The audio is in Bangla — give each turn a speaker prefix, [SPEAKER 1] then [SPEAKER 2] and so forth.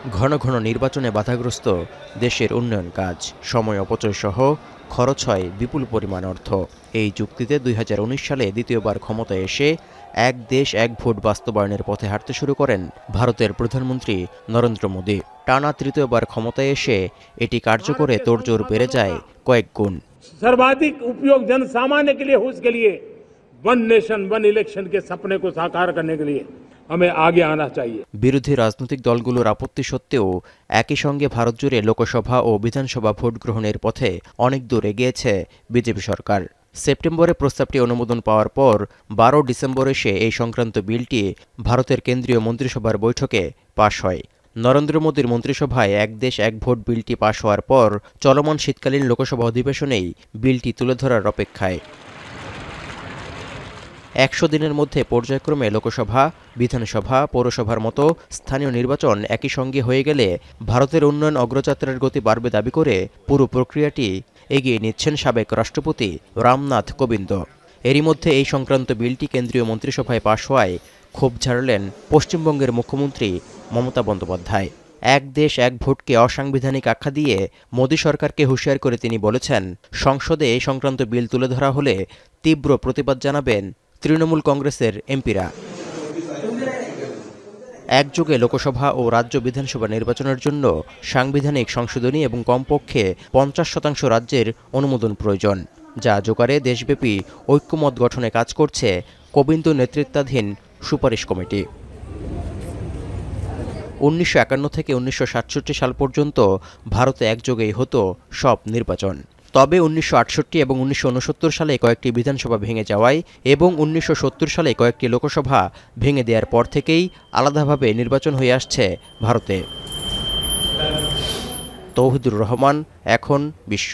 [SPEAKER 1] ঘন ঘন নির্বাচনে বাধাগ্রস্ত দেশের উন্নয়ন কাজ, সময় অপচয় সহ খরচ হয় বিপুল পরিমাণ অর্থ। এই যুক্তিতে ২০১৯ সালে দ্বিতীয়বার ক্ষমতায় এসে এক দেশ এক ভোট বাস্তবায়নের পথে হাঁটতে শুরু করেন ভারতের প্রধানমন্ত্রী নরেন্দ্র মোদী। টানা তৃতীয়বার ক্ষমতায় এসে এটি কার্যকরে তোড়জোড় বেড়ে যায় কয়েক গুণ।
[SPEAKER 2] सर्वाधिक उपयोग जन सामान्य के लिए हो, उसके लिए वन नेशन वन इलेक्शन के सपने को साकार करने के लिए हमें आगे आना चाहिए।
[SPEAKER 1] বিরোধী রাজনৈতিক দলগুলোর আপত্তি সত্ত্বেও একই সঙ্গে ভারত জুড়ে লোকসভা ও বিধানসভা ভোট গ্রহণের পথে অনেক দূর এগিয়েছে বিজেপি সরকার। সেপ্টেম্বরে প্রস্তাবটি অনুমোদন পাওয়ার পর ১২ ডিসেম্বর এসে এই সংক্রান্ত বিলটি ভারতের কেন্দ্রীয় মন্ত্রিসভার বৈঠকে পাশ হয়। নরেন্দ্র মোদীর মন্ত্রিসভায় এক দেশ এক ভোট বিলটি পাশ হওয়ার পর চলমান শীতকালীন লোকসভা অধিবেশনেই বিলটি তুলে ধরার অপেক্ষায়। ১০০ দিনের মধ্যে পর্যায়ক্রমে লোকসভা, বিধানসভা, পৌরসভার মতো স্থানীয় নির্বাচন একই সঙ্গে হয়ে গেলে ভারতের উন্নয়ন অগ্রযাত্রার গতি বাড়বে দাবি করে পুরো প্রক্রিয়াটি এগিয়ে নিচ্ছেন সাবেক রাষ্ট্রপতি রামনাথ কোবিন্দ। এরই মধ্যে এই সংক্রান্ত বিলটি কেন্দ্রীয় মন্ত্রিসভায় পাশ হওয়ায় ক্ষোভ ঝাড়লেন পশ্চিমবঙ্গের মুখ্যমন্ত্রী মমতা বন্দ্যোপাধ্যায়। এক দেশ এক ভোটকে অসাংবিধানিক আখ্যা দিয়ে মোদী সরকারকে হুঁশিয়ার করে তিনি বলেছেন, সংসদে এই সংক্রান্ত বিল তুলে ধরা হলে তীব্র প্রতিবাদ জানাবেন তৃণমূল কংগ্রেসের এমপিরা। একযোগে লোকসভা ও রাজ্য বিধানসভা নির্বাচনের জন্য সাংবিধানিক সংশোধনী এবং কমপক্ষে ৫০% রাজ্যের অনুমোদন প্রয়োজন, যা জোগাড়ে দেশব্যাপী ঐক্যমত গঠনে কাজ করছে কোবিন্দ নেতৃত্বাধীন সুপারিশ কমিটি। ১৯৫১ থেকে ১৯৬৭ সাল পর্যন্ত ভারতে একযোগেই হতো সব নির্বাচন। তবে ১৯৬৮ এবং ১৯৬৯ সালে কয়েকটি বিধানসভা ভেঙে যাওয়ায় এবং ১৯৭০ সালে কয়েকটি লোকসভা ভেঙে দেওয়ার পর থেকেই আলাদাভাবে নির্বাচন হয়ে আসছে ভারতে। তৌহিদুর রহমান, এখন বিশ্ব।